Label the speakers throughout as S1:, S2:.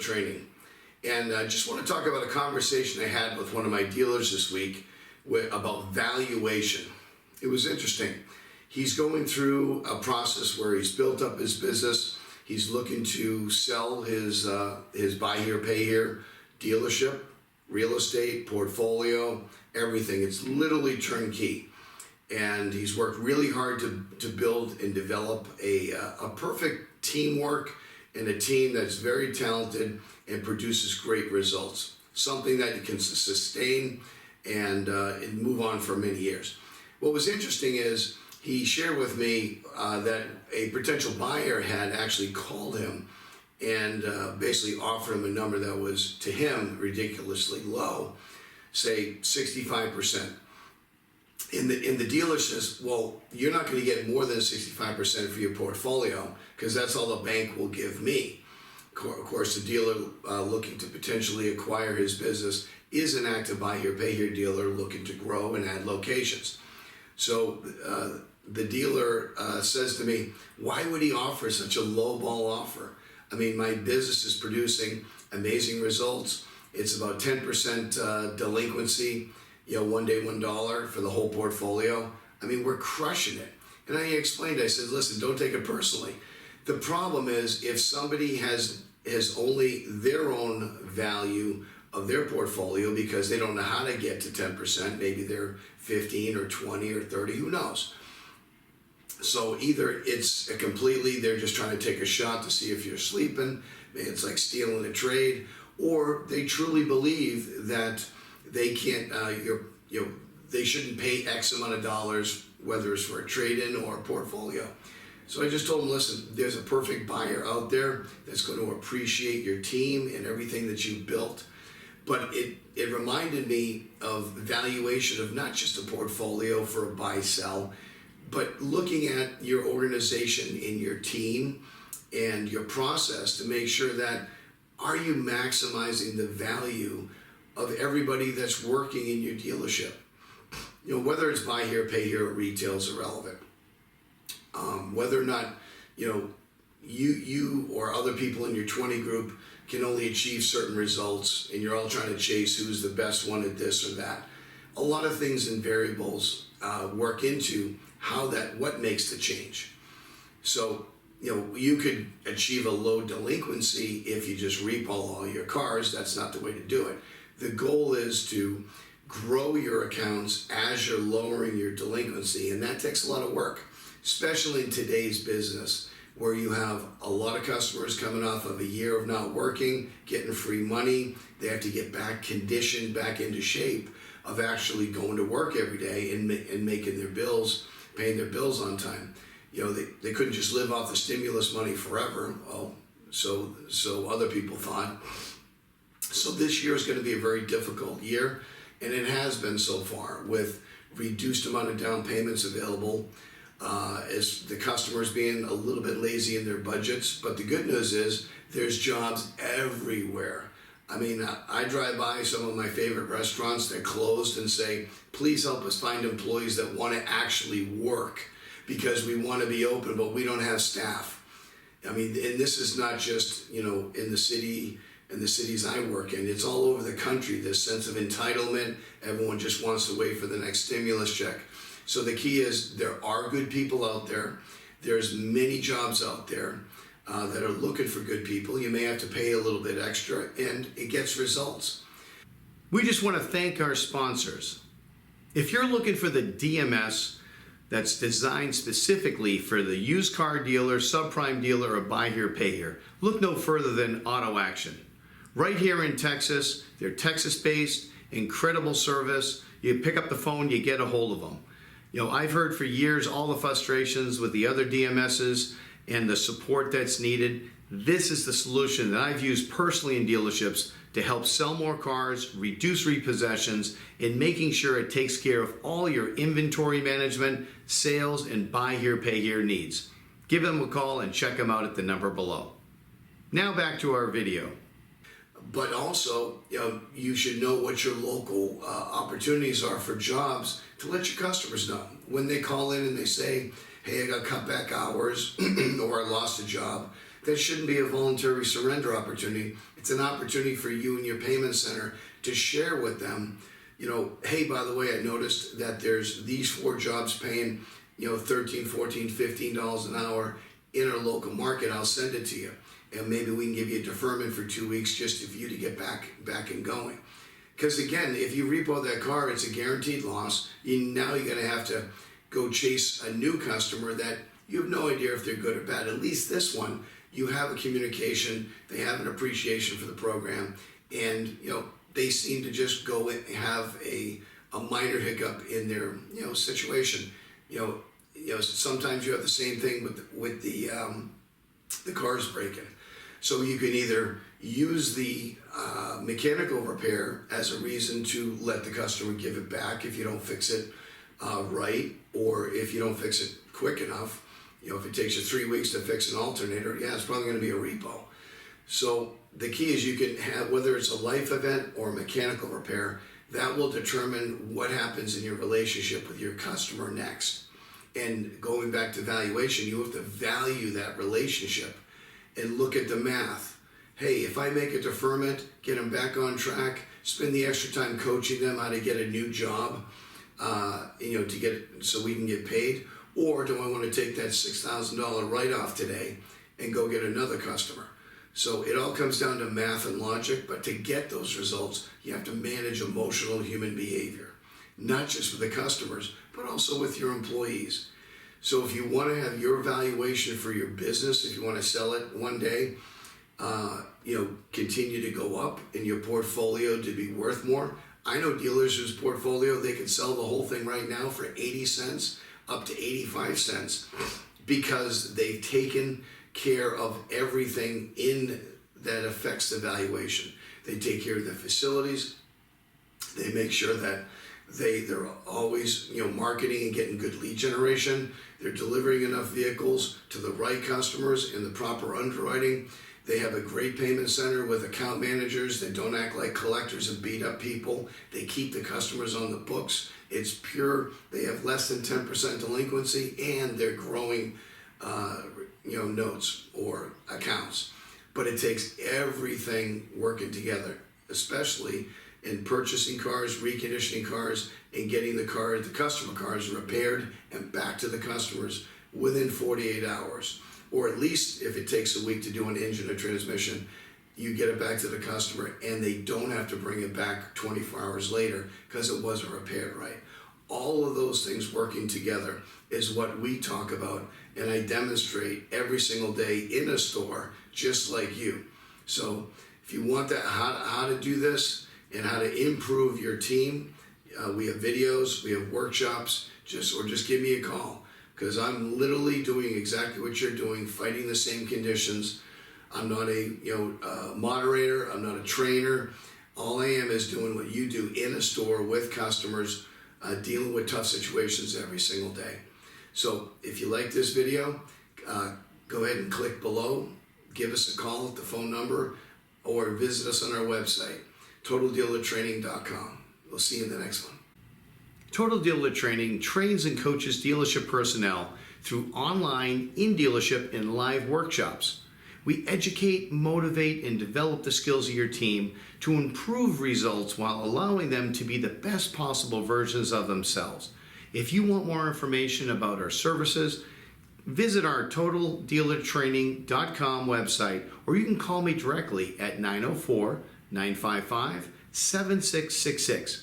S1: training. And I just want to talk about a conversation I had with one of my dealers this week about valuation. It was interesting. He's going through a process where he's built up his business. He's looking to sell his buy here, pay here dealership, real estate, portfolio, everything. It's literally turnkey. And he's worked really hard to build and develop a perfect teamwork and a team that's very talented and produces great results. Something that you can sustain and move on for many years. What was interesting is he shared with me that a potential buyer had actually called him and basically offered him a number that was, to him, ridiculously low, say 65%. And the dealer says, well, you're not going to get more than 65% for your portfolio because that's all the bank will give me. Of course, the dealer looking to potentially acquire his business is an active buy here, pay here dealer looking to grow and add locations. So the dealer says to me, why would he offer such a low ball offer? I mean, my business is producing amazing results. It's about 10% delinquency, one day, $1 for the whole portfolio. I mean, we're crushing it. And I explained, I said, listen, don't take it personally. The problem is if somebody has only their own value of their portfolio because they don't know how to get to 10%, maybe they're 15 or 20 or 30, who knows? So either it's they're just trying to take a shot to see if you're sleeping, it's like stealing a trade, or they truly believe that they can't, they shouldn't pay X amount of dollars, whether it's for a trade-in or a portfolio. So I just told them, listen, there's a perfect buyer out there that's going to appreciate your team and everything that you've built. But it reminded me of valuation of not just a portfolio for a buy-sell, but looking at your organization and your team and your process to make sure that are you maximizing the value of everybody that's working in your dealership. Whether it's buy here, pay here, or retail is irrelevant. Whether or not, you or other people in your 20 group can only achieve certain results and you're all trying to chase who's the best one at this or that. A lot of things and variables work into what makes the change. So, you could achieve a low delinquency if you just repo all your cars. That's not the way to do it. The goal is to grow your accounts as you're lowering your delinquency, and that takes a lot of work, especially in today's business where you have a lot of customers coming off of a year of not working, getting free money. They have to get back conditioned, back into shape of actually going to work every day and making their bills, paying their bills on time. They couldn't just live off the stimulus money forever. Well, so other people thought. So this year is going to be a very difficult year, and it has been so far with reduced amount of down payments available, as the customers being a little bit lazy in their budgets. But the good news is there's jobs everywhere. I mean, I drive by some of my favorite restaurants that closed and say, please help us find employees that want to actually work because we want to be open, but we don't have staff. I mean, and this is not just, in the city and the cities I work in. It's all over the country, this sense of entitlement. Everyone just wants to wait for the next stimulus check. So the key is there are good people out there. There's many jobs out there that are looking for good people. You may have to pay a little bit extra, and it gets results. We just want to thank our sponsors. If you're looking for the DMS that's designed specifically for the used car dealer, subprime dealer, or buy here, pay here, look no further than Auto Action. Right here in Texas, they're Texas-based, incredible service. You pick up the phone, you get a hold of them. I've heard for years all the frustrations with the other DMSs and the support that's needed. This is the solution that I've used personally in dealerships to help sell more cars, reduce repossessions, and making sure it takes care of all your inventory management, sales, and buy here, pay here needs. Give them a call and check them out at the number below. Now back to our video. But also, you should know what your local opportunities are for jobs to let your customers know. When they call in and they say, hey, I got cut back hours or I lost a job, that shouldn't be a voluntary surrender opportunity. It's an opportunity for you and your payment center to share with them, hey, by the way, I noticed that there's these 4 jobs paying, $13, $14, $15 an hour in our local market. I'll send it to you. And maybe we can give you a deferment for 2 weeks just for you to get back and going. Because again, if you repo that car, it's a guaranteed loss. Now you're going to have to go chase a new customer that you have no idea if they're good or bad. At least this one, you have a communication, they have an appreciation for the program, and they seem to just go and have a minor hiccup in their situation. Sometimes you have the same thing with the cars breaking. So you can either use the mechanical repair as a reason to let the customer give it back if you don't fix it right, or if you don't fix it quick enough. If it takes you 3 weeks to fix an alternator, it's probably going to be a repo. So the key is you can have, whether it's a life event or a mechanical repair, that will determine what happens in your relationship with your customer next. And going back to valuation, you have to value that relationship and look at the math. Hey, if I make a deferment, get them back on track, spend the extra time coaching them how to get a new job, to get it so we can get paid, or do I want to take that $6,000 write-off today and go get another customer? So it all comes down to math and logic, but to get those results, you have to manage emotional human behavior, not just with the customers, but also with your employees. So if you want to have your valuation for your business, if you want to sell it one day, continue to go up in your portfolio to be worth more. I know dealers whose portfolio, they can sell the whole thing right now for 80 cents up to 85 cents because they've taken care of everything in that affects the valuation. They take care of the facilities. They make sure that they're always marketing and getting good lead generation. They're delivering enough vehicles to the right customers in the proper underwriting. They have a great payment center with account managers that don't act like collectors and beat up people. They keep the customers on the books. It's pure. They have less than 10% delinquency, and they're growing notes or accounts. But it takes everything working together, especially in purchasing cars, reconditioning cars, and getting the customer cars repaired and back to the customers within 48 hours. Or at least if it takes a week to do an engine or transmission, you get it back to the customer and they don't have to bring it back 24 hours later because it wasn't repaired right. All of those things working together is what we talk about, and I demonstrate every single day in a store just like you. So if you want that, how to do this and how to improve your team, we have videos, we have workshops, just give me a call, because I'm literally doing exactly what you're doing, fighting the same conditions. I'm not a moderator, I'm not a trainer. All I am is doing what you do in a store with customers, dealing with tough situations every single day. So if you like this video, go ahead and click below, give us a call at the phone number, or visit us on our website, totaldealertraining.com. We'll see you in the next one.
S2: Total Dealer Training trains and coaches dealership personnel through online, in-dealership, and live workshops. We educate, motivate, and develop the skills of your team to improve results while allowing them to be the best possible versions of themselves. If you want more information about our services, visit our totaldealertraining.com website, or you can call me directly at 904-955-7666.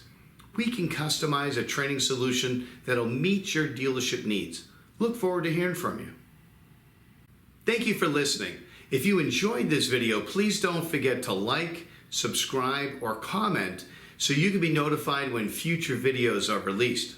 S2: We can customize a training solution that'll meet your dealership needs. Look forward to hearing from you. Thank you for listening. If you enjoyed this video, please don't forget to like, subscribe, or comment so you can be notified when future videos are released.